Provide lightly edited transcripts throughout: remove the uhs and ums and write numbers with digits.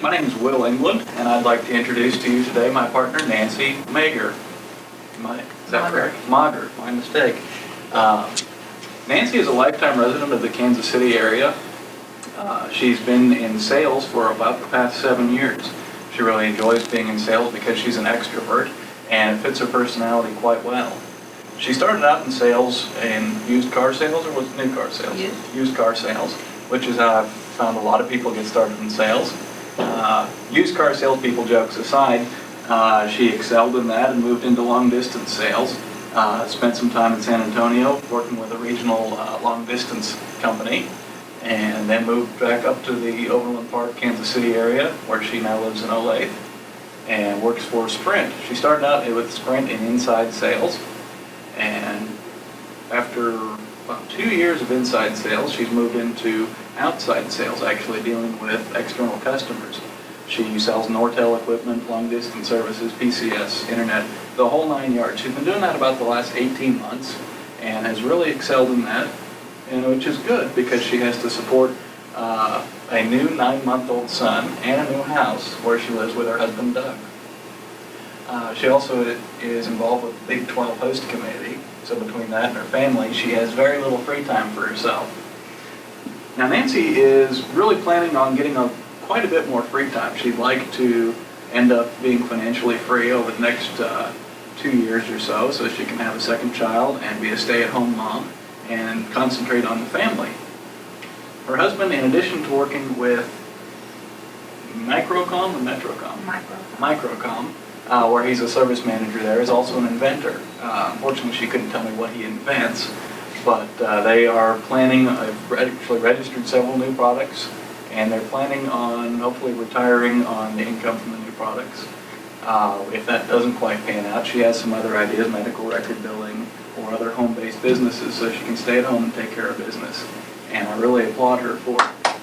My name is Will England, and I'd like to introduce to you today my partner, Nancy Mager. Is that correct? Mager, my mistake. Nancy is a lifetime resident of the Kansas City area. She's been in sales for about the past 7 years. She really enjoys being in sales because she's an extrovert, and it fits her personality quite well. She started out in sales in used car sales, or was it new car sales? Used car sales, which is how I've found a lot of people get started in sales. Used car salespeople, jokes aside, she excelled in that and moved into long distance sales. Spent some time in San Antonio working with a regional long distance company, and then moved back up to the Overland Park, Kansas City area, where she now lives in Olathe, and works for Sprint. She started out with Sprint in inside sales, and after about 2 years of inside sales, she's moved into outside sales, actually dealing with external customers. She sells Nortel equipment, long distance services, PCS, internet, the whole 9 yards. She's been doing that about the last 18 months and has really excelled in that, and which is good because she has to support a new 9-month-old son and a new house where she lives with her husband Doug. She also is involved with the Big 12 host committee, so between that and her family, she has very little free time for herself. Now Nancy is really planning on getting quite a bit more free time. She'd like to end up being financially free over the next 2 years or so she can have a second child and be a stay-at-home mom and concentrate on the family. Her husband, in addition to working with Microcom or Metrocom? Microcom, where he's a service manager there, is also an inventor. Unfortunately, she couldn't tell me what he invents, but they are planning, actually registered several new products, and they're planning on hopefully retiring on the income from the new products. If that doesn't quite pan out, she has some other ideas, medical record billing, or other home-based businesses, so she can stay at home and take care of business. And I really applaud her for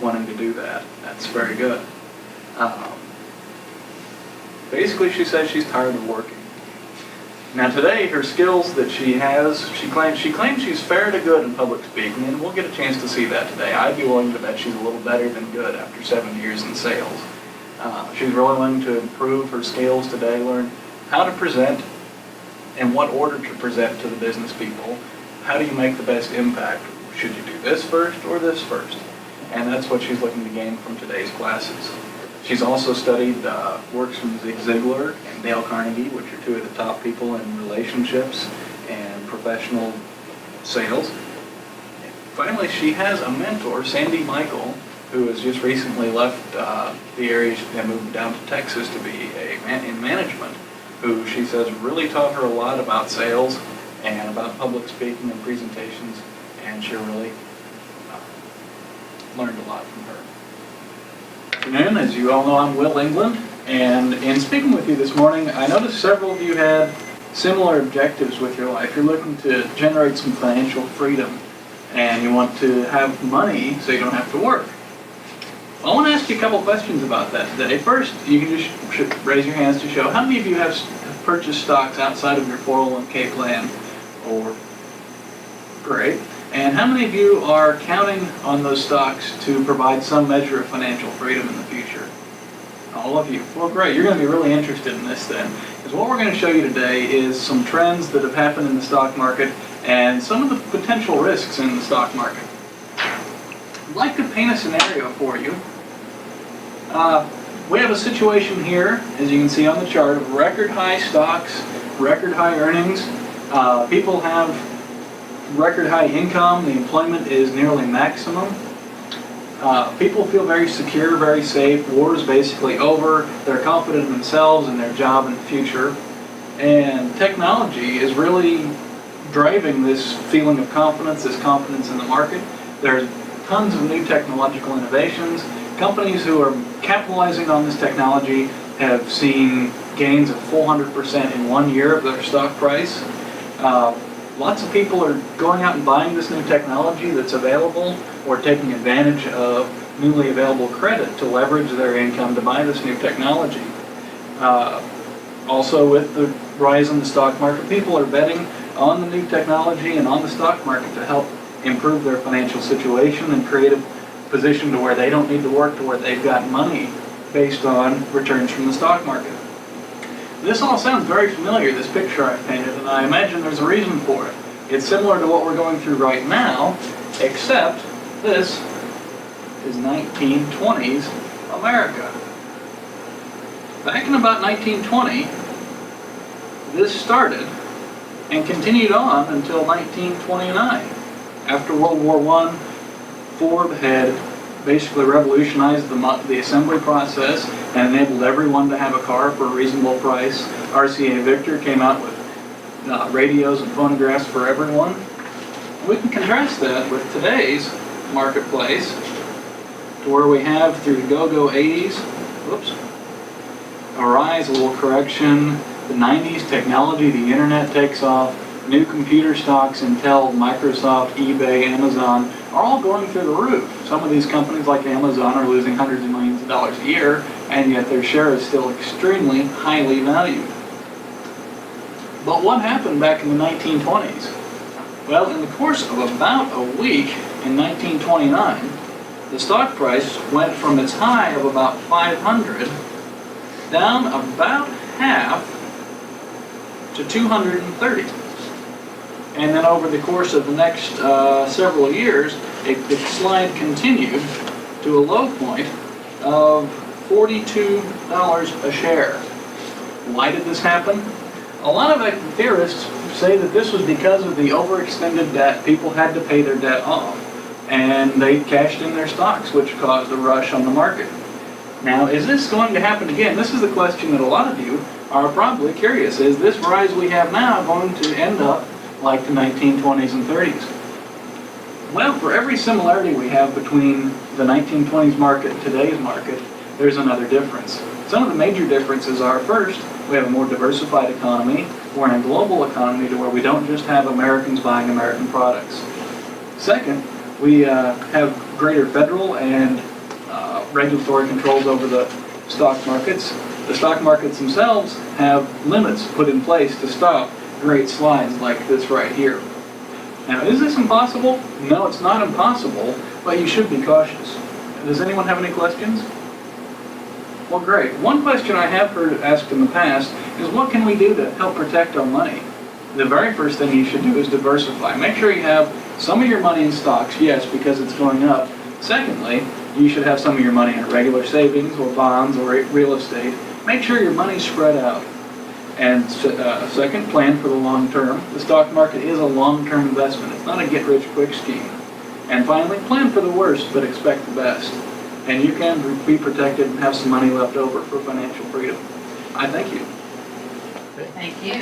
wanting to do that. That's very good. Basically, she says she's tired of working. Now today, her skills that she has, she claims she's fair to good in public speaking, and we'll get a chance to see that today. I'd be willing to bet she's a little better than good after 7 years in sales. She's really willing to improve her skills today, learn how to present and what order to present to the business people. How do you make the best impact? Should you do this first or this first? And that's what she's looking to gain from today's classes. She's also studied works from Zig Ziglar and Dale Carnegie, which are two of the top people in relationships and professional sales. And finally, she has a mentor, Sandy Michael, who has just recently left the area and moved down to Texas to be in management, who she says really taught her a lot about sales and about public speaking and presentations, and she really learned a lot from her. Good afternoon. As you all know, I'm Will England, and in speaking with you this morning, I noticed several of you had similar objectives with your life. You're looking to generate some financial freedom, and you want to have money so you don't have to work. Well, I want to ask you a couple questions about that today. First, you can just raise your hands to show how many of you have purchased stocks outside of your 401k plan, or great. And how many of you are counting on those stocks to provide some measure of financial freedom in the future? All of you. Well, great. You're going to be really interested in this then, because what we're going to show you today is some trends that have happened in the stock market and some of the potential risks in the stock market. I'd like to paint a scenario for you. We have a situation here, as you can see on the chart, of record high stocks, record high earnings. People have record high income, the employment is nearly maximum. People feel very secure, very safe. War is basically over. They're confident in themselves and their job and future. And technology is really driving this feeling of confidence, this confidence in the market. There's tons of new technological innovations. Companies who are capitalizing on this technology have seen gains of 400% in 1 year of their stock price. Lots of people are going out and buying this new technology that's available, or taking advantage of newly available credit to leverage their income to buy this new technology. Also, with the rise in the stock market, people are betting on the new technology and on the stock market to help improve their financial situation and create a position to where they don't need to work, to where they've got money based on returns from the stock market. This all sounds very familiar, this picture I've painted, and I imagine there's a reason for it. It's similar to what we're going through right now, except this is 1920s America. Back in about 1920, this started and continued on until 1929. After World War I, Ford had basically revolutionized the assembly process and enabled everyone to have a car for a reasonable price. RCA Victor came out with radios and phonographs for everyone. We can contrast that with today's marketplace, to where we have through the go-go 80s, a rise, a little correction, the 90s technology, the internet takes off, new computer stocks, Intel, Microsoft, eBay, Amazon, are all going through the roof. Some of these companies like Amazon are losing hundreds of millions of dollars a year, and yet their share is still extremely highly valued. But what happened back in the 1920s? Well, in the course of about a week in 1929, the stock price went from its high of about 500 down about half to 230. And then over the course of the next several years, the slide continued to a low point of $42 a share. Why did this happen? A lot of theorists say that this was because of the overextended debt. People had to pay their debt off, and they cashed in their stocks, which caused a rush on the market. Now, is this going to happen again? This is the question that a lot of you are probably curious. Is this rise we have now going to end up like the 1920s and 30s? Well, for every similarity we have between the 1920s market and today's market, there's another difference. Some of the major differences are, first, we have a more diversified economy. We're in a global economy to where we don't just have Americans buying American products. Second, we have greater federal and regulatory controls over the stock markets. The stock markets themselves have limits put in place to stop great slides like this right here. Now, is this impossible? No, it's not impossible, but you should be cautious. Does anyone have any questions? Well, great. One question I have heard asked in the past is, what can we do to help protect our money? The very first thing you should do is diversify. Make sure you have some of your money in stocks, yes, because it's going up. Secondly, you should have some of your money in regular savings or bonds or real estate. Make sure your money's spread out. And second, plan for the long term. The stock market is a long-term investment. It's not a get-rich-quick scheme. And finally, plan for the worst, but expect the best. And you can be protected and have some money left over for financial freedom. I thank you. Thank you.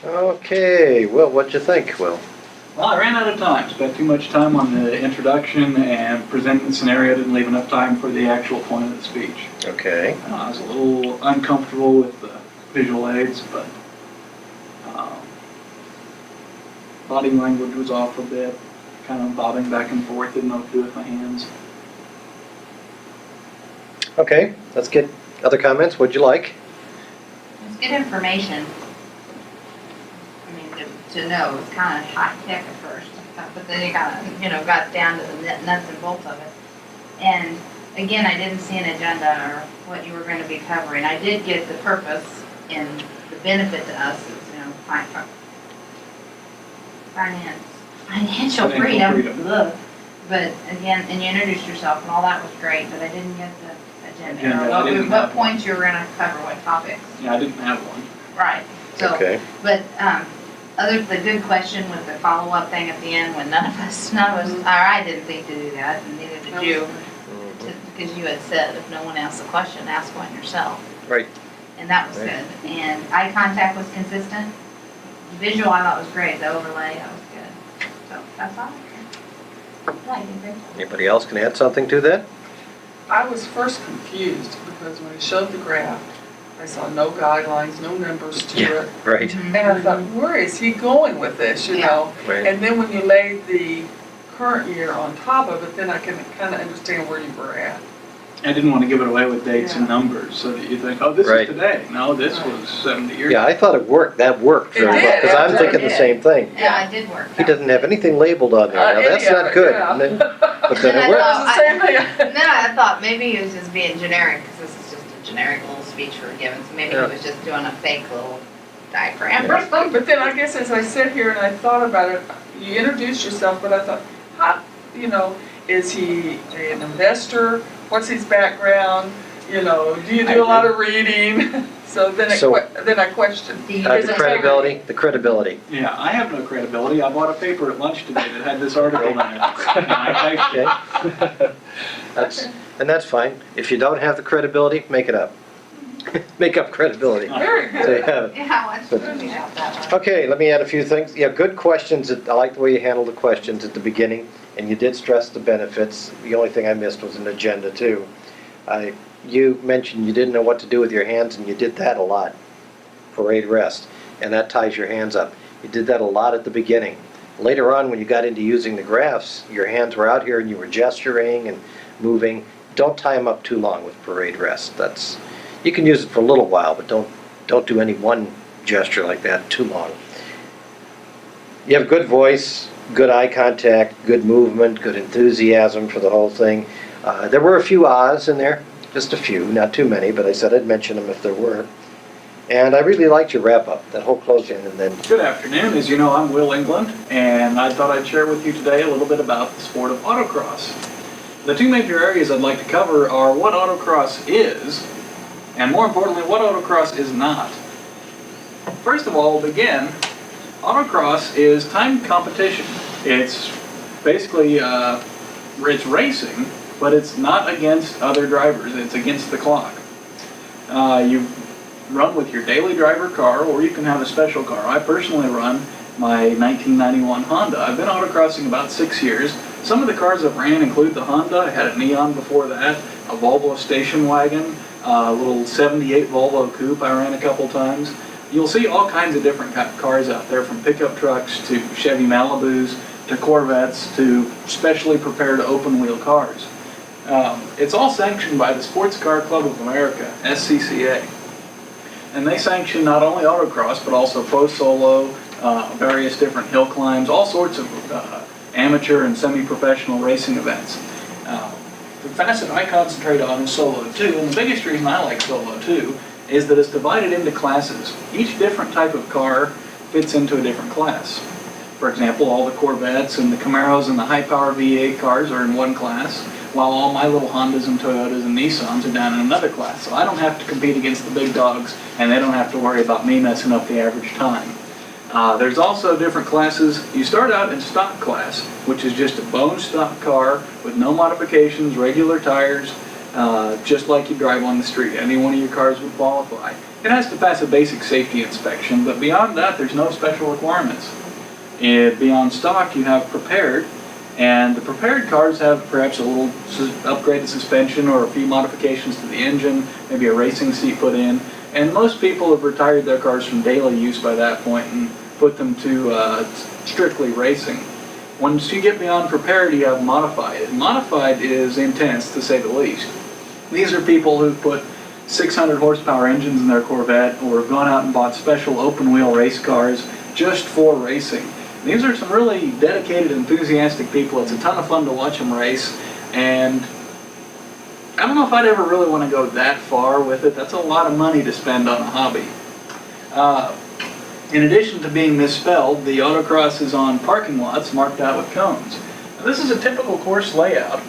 Okay, well, what'd you think, Will? Well, I ran out of time. Spent too much time on the introduction and presenting the scenario. Didn't leave enough time for the actual point of the speech. Okay. I was a little uncomfortable with the visual aids, but body language was off a bit. Kind of bobbing back and forth, didn't know what to do with my hands. Okay, let's get other comments. What'd you like? It's good information. I mean, to know. It's kind of high tech at first, but then you got down to the nuts and bolts of it. And again, I didn't see an agenda or what you were going to be covering. I did get the purpose and the benefit to us is, financial freedom. Ugh. But again, and you introduced yourself and all that was great, but I didn't get the agenda. Or what points you were going to cover, what topics. Yeah, I didn't have one. Right. So, okay. But the good question with the follow-up thing at the end when none of us, or I didn't think to do that, and neither did you, because you had said if no one asks a question, ask one yourself. Right. And that was good. And eye contact was consistent. Visual I thought was great. The overlay, that was good. So that's all. Yeah, you did great. Anybody else can add something to that? I was first confused because when he showed the graph, I saw no guidelines, no numbers to it. Right. And I thought, where is he going with this, you know? Right. And then when you laid the current year on top of it, then I can kind of understand where you were at. I didn't want to give it away with dates and numbers so that you think, oh, this is today. No, this was 70 years ago. Yeah, I thought it worked. That worked very well because I'm thinking the same thing. Yeah, it did work. He doesn't have anything labeled on there. Now, that's not good. Yeah. but then it I works. thought- It was the same thing. And then I thought maybe he was just being generic, because this is just a generic little speech we're giving, so maybe he Yeah. was just doing a fake little diagram or something. But then I guess as I sit here and I thought about it, you introduced yourself, but I thought, how, is he an investor? What's his background? Do you do a lot of reading? So then I questioned. Do you The just- credibility. Yeah, I have no credibility. I bought a paper at lunch today that had this article in it. And I typed it. Okay. That's fine. If you don't have the credibility, make it up. Make up credibility. Very So you good. have it. Yeah, what's moving out that one? Okay, let me add a few things. Yeah, good questions. I like the way you handled the questions at the beginning, and you did stress the benefits. The only thing I missed was an agenda too. You mentioned you didn't know what to do with your hands, and you did that a lot. Parade rest, and that ties your hands up. You did that a lot at the beginning. Later on, when you got into using the graphs, your hands were out here and you were gesturing and moving. Don't tie them up too long with parade rest. You can use it for a little while, but don't do any one gesture like that too long. You have good voice, good eye contact, good movement, good enthusiasm for the whole thing. There were a few ahs in there, just a few, not too many, but I said I'd mention them if there were. And I really liked your wrap-up, that whole closing, and then Good afternoon. As you know, I'm Will England, and I thought I'd share with you today a little bit about the sport of autocross. The two major areas I'd like to cover are what autocross is, and more importantly, what autocross is not. First of all, begin, autocross is timed competition. It's basically, it's racing, but it's not against other drivers, it's against the clock. You run with your daily driver car, or you can have a special car. I personally run my 1991 Honda. I've been autocrossing about 6 years. Some of the cars I've ran include the Honda. I had a Neon before that, a Volvo station wagon, a little 78 Volvo coupe I ran a couple times. You'll see all kinds of different cars out there, from pickup trucks to Chevy Malibus to Corvettes to specially prepared open wheel cars. It's all sanctioned by the Sports Car Club of America, SCCA. And they sanction not only autocross, but also pro solo, various different hill climbs, all sorts of amateur and semi-professional racing events. The facet I concentrate on is Solo 2, and the biggest reason I like Solo 2 is that it's divided into classes. Each different type of car fits into a different class. For example, all the Corvettes and the Camaros and the high-power V8 cars are in one class, while all my little Hondas and Toyotas and Nissans are down in another class. So I don't have to compete against the big dogs, and they don't have to worry about me messing up the average time. There's also different classes. You start out in stock class, which is just a bone stock car with no modifications, regular tires, just like you drive on the street. Any one of your cars would qualify. It has to pass a basic safety inspection, but beyond that, there's no special requirements. Beyond stock, you have prepared, and the prepared cars have perhaps a little upgraded suspension or a few modifications to the engine, maybe a racing seat put in, and most people have retired their cars from daily use by that point and put them to strictly racing. Once you get beyond prepared, you have modified. And modified is intense, to say the least. These are people who put 600 horsepower engines in their Corvette, or have gone out and bought special open wheel race cars just for racing. These are some really dedicated, enthusiastic people. It's a ton of fun to watch them race, and I don't know if I'd ever really want to go that far with it. That's a lot of money to spend on a hobby. In addition to being misspelled, the autocross is on parking lots marked out with cones. Now, this is a typical course layout.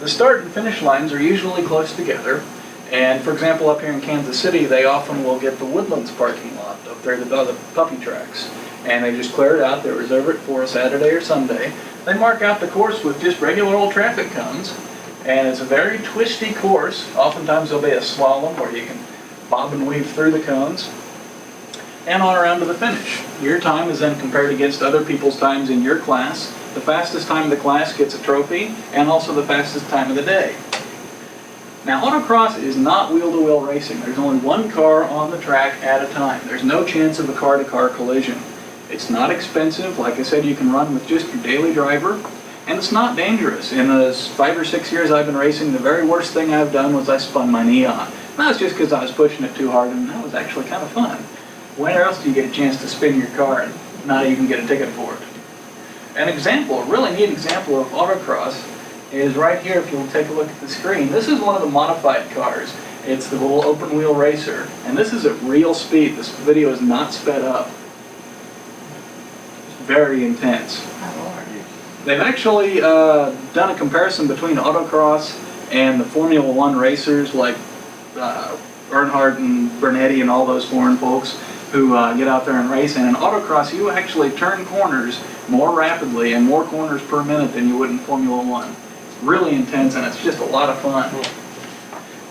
The start and finish lines are usually close together, and for example, up here in Kansas City, they often will get the Woodlands parking lot up there, the puppy tracks. And they just clear it out, they reserve it for a Saturday or Sunday. They mark out the course with just regular old traffic cones, and it's a very twisty course. Oftentimes there'll be a slalom where you can bob and weave through the cones, and on around to the finish. Your time is then compared against other people's times in your class. The fastest time of the class gets a trophy, and also the fastest time of the day. Now, autocross is not wheel-to-wheel racing. There's only one car on the track at a time. There's no chance of a car-to-car collision. It's not expensive. Like I said, you can run with just your daily driver, and it's not dangerous. In the 5 or 6 years I've been racing, the very worst thing I've done was I spun my Neon. That was just because I was pushing it too hard, and that was actually kind of fun. Where else do you get a chance to spin your car and not even get a ticket for it? An example, a really neat example of autocross is right here if you'll take a look at the screen. This is one of the modified cars. It's the little open wheel racer. And this is at real speed. This video is not sped up. It's very intense. Oh, Lord. They've actually done a comparison between autocross and the Formula One racers like Earnhardt and Bernetti and all those foreign folks who get out there and race. And in autocross, you actually turn corners more rapidly and more corners per minute than you would in Formula One. It's really intense, and it's just a lot of fun.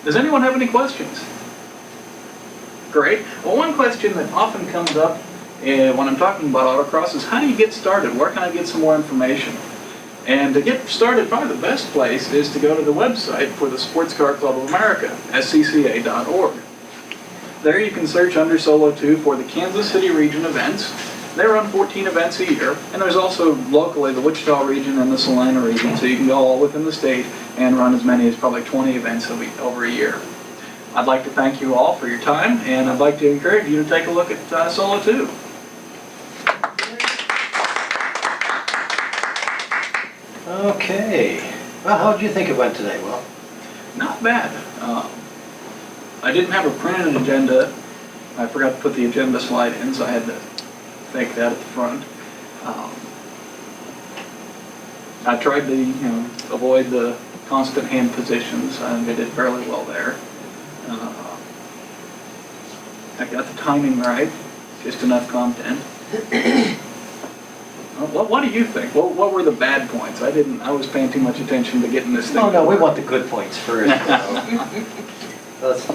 Does anyone have any questions? Great. Well, one question that often comes up when I'm talking about autocross is, how do you get started? Where can I get some more information? And to get started, probably the best place is to go to the website for the Sports Car Club of America, SCCA.org. There you can search under Solo 2 for the Kansas City region events. They run 14 events a year, and there's also locally the Wichita region and the Salina region, so you can go all within the state and run as many as probably 20 events over a year. I'd like to thank you all for your time, and I'd like to encourage you to take a look at Solo 2. Okay. Well, how did you think it went today, Will? Not bad. I didn't have a printed agenda. I forgot to put the agenda slide in, so I had to make that at the front. I tried to, avoid the constant hand positions. I did fairly well there. I got the timing right, just enough content. What do you think? What were the bad points? I was paying too much attention to getting this thing. Oh, no, we want the good points first. That's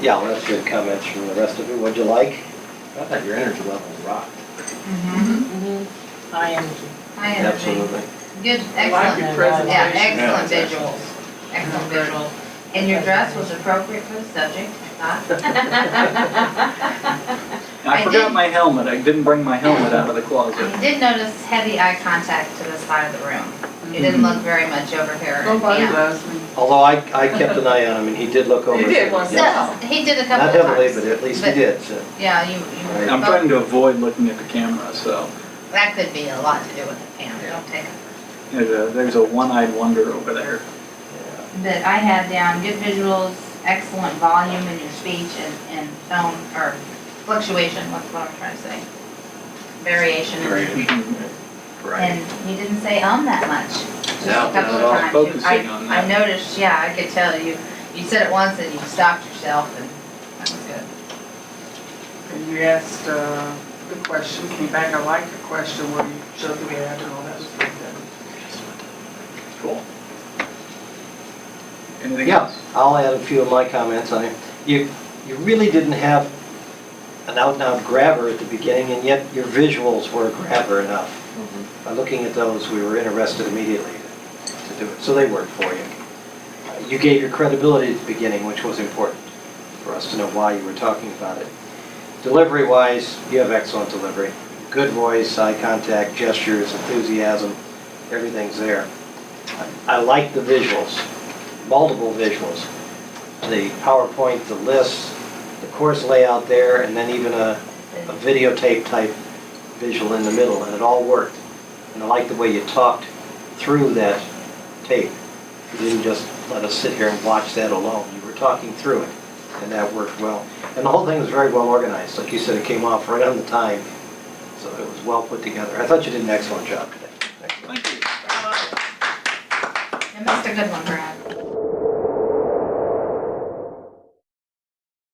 good comments from the rest of you. What'd you like? I thought your energy level rocked. High energy. High energy. Absolutely. Good, I like your excellent. presentation. Yeah, excellent visuals. Excellent visuals. And your dress was appropriate for the subject, I thought. I forgot my helmet. I didn't bring my helmet out of the closet. I did notice heavy eye contact to the side of the room. You didn't look very much over here. Nobody Yeah. loves me. Although I kept an eye on him, and he did look over. He did once in a Yeah. while. He did a couple Not of times. heavily, but at least he But- did. So. Yeah, you I'm both- trying to avoid looking at the camera, so that could be a lot to do with the camera. Don't take it. there's a one-eyed wonder over there. But I had down good visuals, excellent volume in your speech and tone, or fluctuation, what's what I'm trying to say. Variation. Right. And he didn't say that much. Just No, a couple not at of all. times. Focusing on that. I noticed, yeah, I could tell you said it once and you stopped yourself, and that was good. And you asked the question, came back, I liked the question where you showed the ad and all that was good. Cool. Anything Yeah, else? I'll add a few of my comments on it. You really didn't have an out-and-out grabber at the beginning, and yet your visuals were grabber enough. By looking at those, we were interested immediately to do it, so they worked for you. You gave your credibility at the beginning, which was important for us to know why you were talking about it. Delivery-wise, you have excellent delivery. Good voice, eye contact, gestures, enthusiasm, everything's there. I like the visuals, multiple visuals. The PowerPoint, the lists, the course layout there, and then even a videotape type visual in the middle, and it all worked. And I like the way you talked through that tape. You didn't just let us sit here and watch that alone. You were talking through it, and that worked well. And the whole thing was very well organized. Like you said, it came off right on the time, so it was well put together. I thought you did an excellent job today. Thank you. I missed a good one, Brad.